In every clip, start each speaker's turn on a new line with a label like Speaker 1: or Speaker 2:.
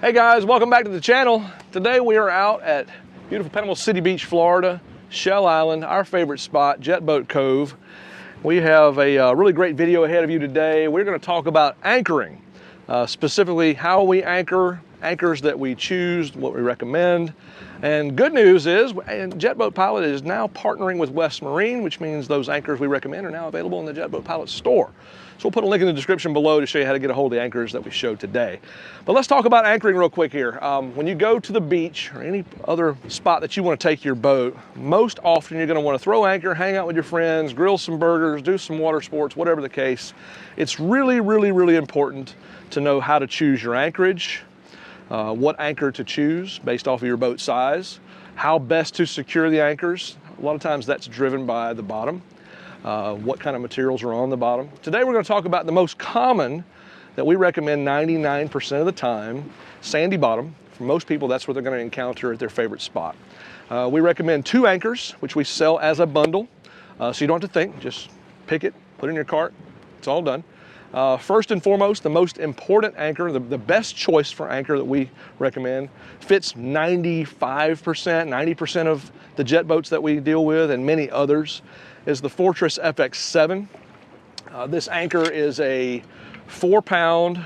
Speaker 1: Hey guys, welcome back to the channel. Today we are out at beautiful Panama City Beach, Florida, Shell Island, our favorite spot, Jet Boat Cove. We have a really great video ahead of you today. We're going to talk about anchoring, specifically how we anchor, anchors that we choose, what we recommend. And good news is, JetBoatPilot is now partnering with West Marine, which means those anchors we recommend are now available in the JetBoatPilot store. So we'll put a link in the description below to show you how to get a hold of the anchors that we showed today. But let's talk about anchoring real quick here. When you go to the beach or any other spot that you want to take your boat, most often you're going to want to throw anchor, hang out with your friends, grill some burgers, do some water sports, whatever the case. It's really, really, really important to know how to choose your anchorage, what anchor to choose based off of your boat size, how best to secure the anchors. A lot of times that's driven by the bottom, what kind of materials are on the bottom. Today we're going to talk about the most common that we recommend 99% of the time, sandy bottom. For most people, that's what they're going to encounter at their favorite spot. We recommend 2 anchors, which we sell as a bundle, so you don't have to think, just pick it, put it in your cart, it's all done. First and foremost, the most important anchor, the best choice for anchor that we recommend, fits 95%, 90% of the jet boats that we deal with and many others, is the Fortress FX7. This anchor is a 4-pound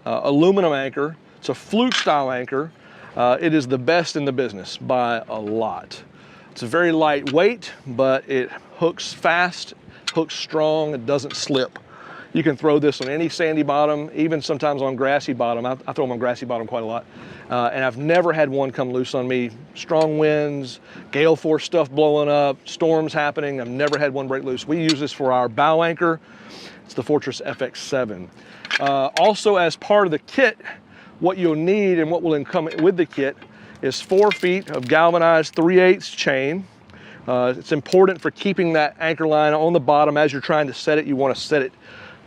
Speaker 1: aluminum anchor. It's a fluke style anchor. It is the best in the business by a lot. It's a very lightweight, but it hooks fast, hooks strong, it doesn't slip. You can throw this on any sandy bottom, even sometimes on grassy bottom. I throw them on grassy bottom quite a lot. And I've never had one come loose on me. Strong winds, gale force stuff blowing up, storms happening. I've never had one break loose. We use this for our bow anchor. It's the Fortress FX7. Also, as part of the kit, what you'll need and what will come with the kit is 4 feet of galvanized 3/8 chain. It's important for keeping that anchor line on the bottom. As you're trying to set it, you want to set it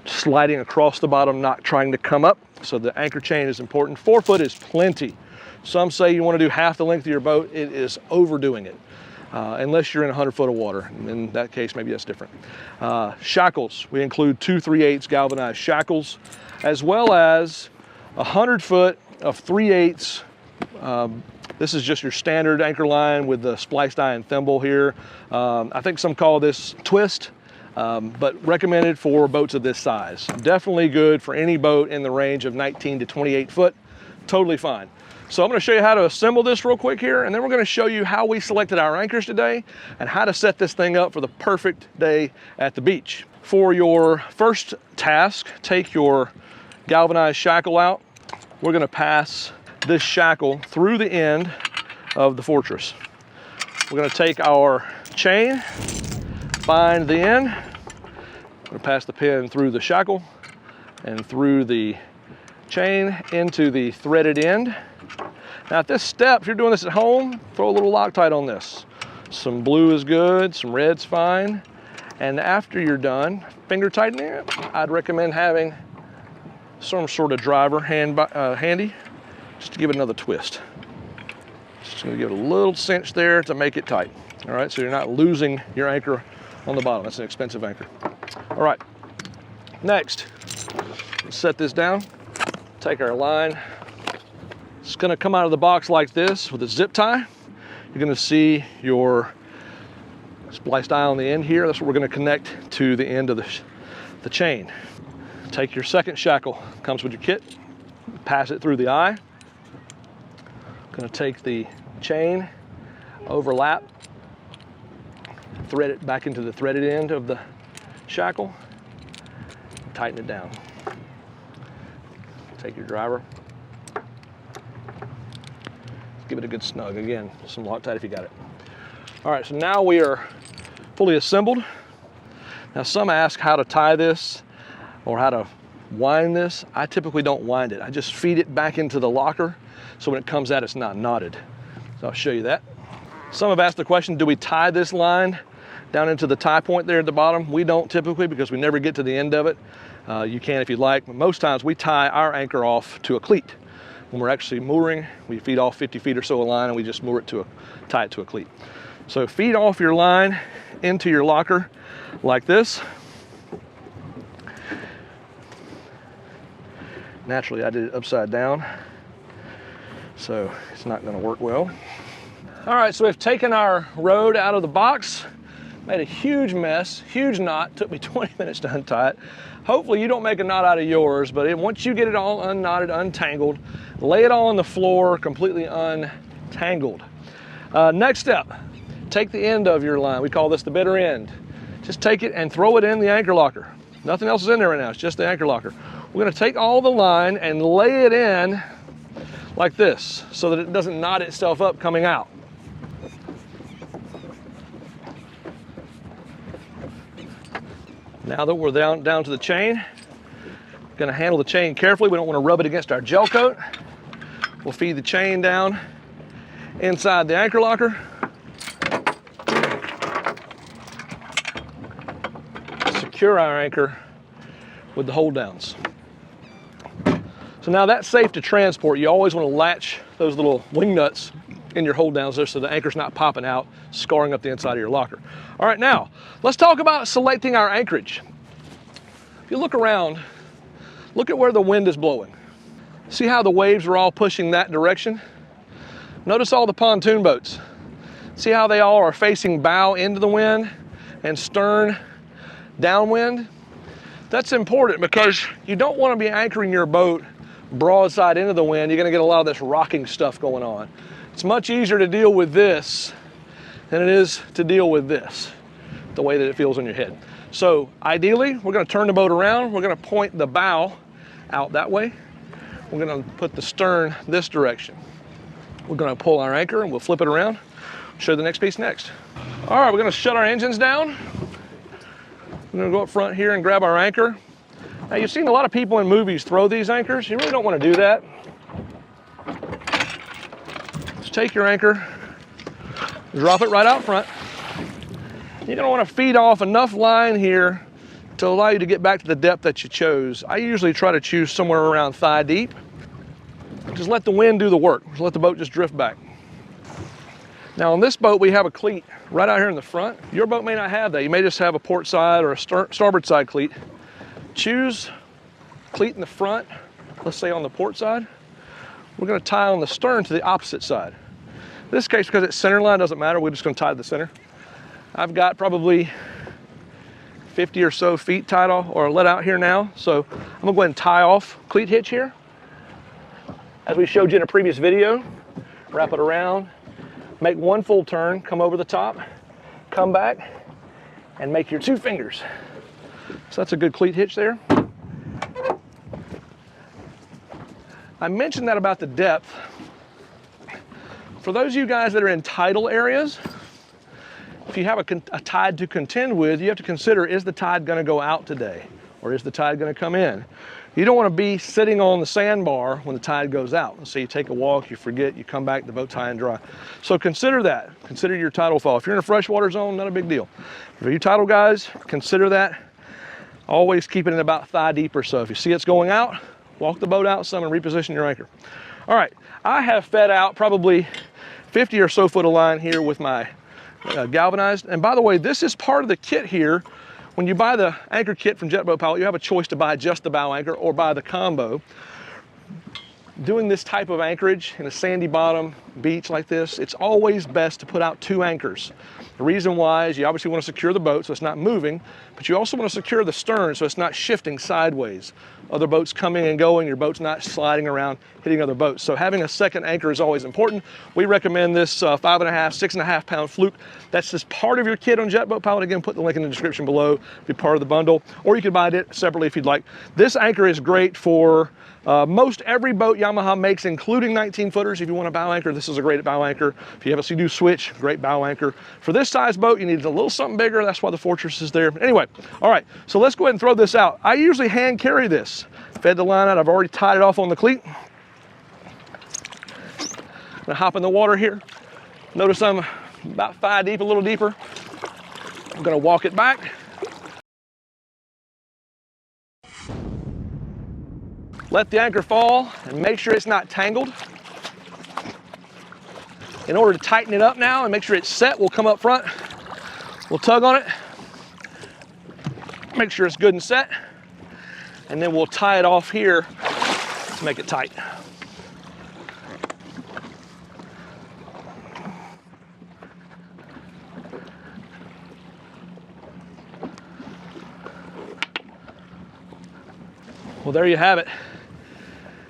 Speaker 1: sliding across the bottom, not trying to come up. So the anchor chain is important. 4 foot is plenty. Some say you want to do half the length of your boat. It is overdoing it, unless you're in 100 foot of water. In that case, maybe that's different. Shackles, we include 2 3/8 galvanized shackles, as well as 100 foot of 3/8. This is just your standard anchor line with the spliced iron thimble here. I think some call this twist. But recommended for boats of this size. Definitely good for any boat in the range of 19 to 28 foot. Totally fine. So I'm going to show you how to assemble this real quick here, and then we're going to show you how we selected our anchors today and how to set this thing up for the perfect day at the beach. For your first task, take your galvanized shackle out. We're going to pass this shackle through the end of the Fortress. We're going to take our chain, find the end. I'm going to pass the pin through the shackle and through the chain into the threaded end. Now at this step, if you're doing this at home, throw a little Loctite on this. Some blue is good, some red's fine. And after you're done, finger tightening it, I'd recommend having some sort of driver handy, just to give it another twist. Just going to give it a little cinch there to make it tight. All right, so you're not losing your anchor on the bottom. That's an expensive anchor. All right, next, let's set this down. Take our line. It's gonna come out of the box like this with a zip tie. You're gonna see your spliced eye on the end here. That's what we're gonna connect to the end of the chain. Take your second shackle, comes with your kit, pass it through the eye. Gonna take the chain, overlap, thread it back into the threaded end of the shackle, tighten it down. Take your driver, give it a good snug. Again, some Loctite if you got it. All right, so now we are fully assembled. Now some ask how to tie this or how to wind this. I typically don't wind it. I just feed it back into the locker so when it comes out it's not knotted. So I'll show you that. Some have asked the question, do we tie this line down into the tie point there at the bottom? We don't typically because we never get to the end of it. You can if you'd like, but most times we tie our anchor off to a cleat. When we're actually mooring, we feed off 50 feet or so of line and we just moor it tie it to a cleat. So feed off your line into your locker like this. Naturally, I did it upside down. so it's not going to work well. All right, so we've taken our rode out of the box, made a huge mess, huge knot. Took me 20 minutes to untie it. Hopefully you don't make a knot out of yours, but once you get it all unknotted, untangled, lay it all on the floor, completely untangled. Next step, take the end of your line. We call this the bitter end. Just take it and throw it in the anchor locker. Nothing else is in there right now, it's just the anchor locker. We're gonna take all the line and lay it in like this so that it doesn't knot itself up coming out. Now that we're down to the chain, gonna handle the chain carefully. We don't want to rub it against our gel coat. We'll feed the chain down inside the anchor locker. Secure our anchor with the hold downs. So now that's safe to transport. You always want to latch those little wing nuts in your hold downs there so the anchor's not popping out, scarring up the inside of your locker. All right, now let's talk about selecting our anchorage. If you look around, look at where the wind is blowing. See how the waves are all pushing that direction? Notice all the pontoon boats. See how they all are facing bow into the wind and stern downwind? That's important because you don't want to be anchoring your boat broadside into the wind. You're going to get a lot of this rocking stuff going on. It's much easier to deal with this than it is to deal with this, the way that it feels in your head. So ideally, we're going to turn the boat around. We're going to point the bow out that way. We're going to put the stern this direction. We're going to pull our anchor and we'll flip it around. Show the next piece next. All right, we're going to shut our engines down. We're going to go up front here and grab our anchor. Now, you've seen a lot of people in movies throw these anchors. You really don't want to do that. Just take your anchor, drop it right out front. You're going to want to feed off enough line here to allow you to get back to the depth that you chose. I usually try to choose somewhere around thigh deep. Just let the wind do the work. Just let the boat just drift back. Now on this boat, we have a cleat right out here in the front. Your boat may not have that. You may just have a port side or a starboard side cleat. Choose cleat in the front, let's say on the port side. We're going to tie on the stern to the opposite side. In this case, because it's center line, doesn't matter. We're just going to tie to the center. I've got probably 50 or so feet tied off or let out here now. So I'm going to go ahead and tie off cleat hitch here. As we showed you in a previous video, wrap it around, make one full turn, come over the top, come back, and make your 2 fingers. So that's a good cleat hitch there. I mentioned that about the depth. For those of you guys that are in tidal areas, if you have a tide to contend with, you have to consider, is the tide going to go out today? Or is the tide going to come in? You don't want to be sitting on the sandbar when the tide goes out. So you take a walk, you forget, you come back, the boat's high and dry. So consider that. Consider your tidal fall. If you're in a freshwater zone, not a big deal. For you tidal guys, consider that. Always keep it in about thigh deep or so. If you see it's going out, walk the boat out some and reposition your anchor. All right, I have fed out probably 50 or so foot of line here with my galvanized. And by the way, this is part of the kit here. When you buy the anchor kit from JetBoatPilot, you have a choice to buy just the bow anchor or buy the combo. Doing this type of anchorage in a sandy bottom beach like this, it's always best to put out 2 anchors. The reason why is you obviously want to secure the boat so it's not moving, but you also want to secure the stern so it's not shifting sideways. Other boats coming and going, your boat's not sliding around, hitting other boats. So having a second anchor is always important. We recommend this 5.5, 6.5 pound fluke. That's just part of your kit on JetBoatPilot. Again, put the link in the description below, be part of the bundle, or you could buy it separately if you'd like. This anchor is great for most every boat Yamaha makes, including 19 footers. If you want a bow anchor, this is a great bow anchor. If you have a Sea-Doo switch, great bow anchor. For this size boat, you need a little something bigger. That's why the Fortress is there. But anyway, all right, so let's go ahead and throw this out. I usually hand carry this. Fed the line out, I've already tied it off on the cleat. I'm gonna hop in the water here. Notice I'm about thigh deep, a little deeper. I'm gonna walk it back. Let the anchor fall and make sure it's not tangled. In order to tighten it up now and make sure it's set, we'll come up front. We'll tug on it. Make sure it's good and set. And then we'll tie it off here to make it tight. Well, there you have it.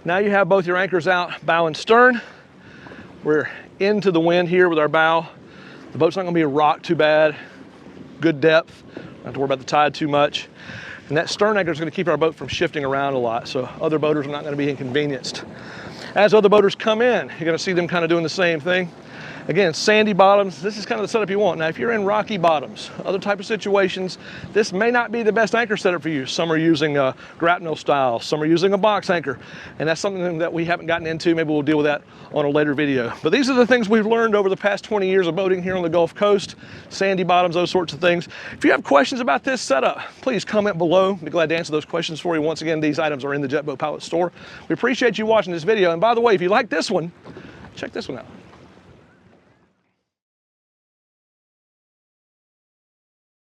Speaker 1: Now you have both your anchors out, bow and stern. We're into the wind here with our bow. The boat's not gonna be rocked too bad. Good depth, don't have to worry about the tide too much. And that stern anchor is gonna keep our boat from shifting around a lot, so other boaters are not gonna be inconvenienced. As other boaters come in, you're gonna see them kind of doing the same thing. Again, sandy bottoms, this is kind of the setup you want. Now, if you're in rocky bottoms, other type of situations, this may not be the best anchor setup for you. Some are using a grapnel style, some are using a box anchor, and that's something that we haven't gotten into. Maybe we'll deal with that on a later video. But these are the things we've learned over the past 20 years of boating here on the Gulf Coast, sandy bottoms, those sorts of things. If you have questions about this setup, please comment below. I'd be glad to answer those questions for you. Once again, these items are in the JetBoatPilot store. We appreciate you watching this video. And by the way, if you like this one, check this one out.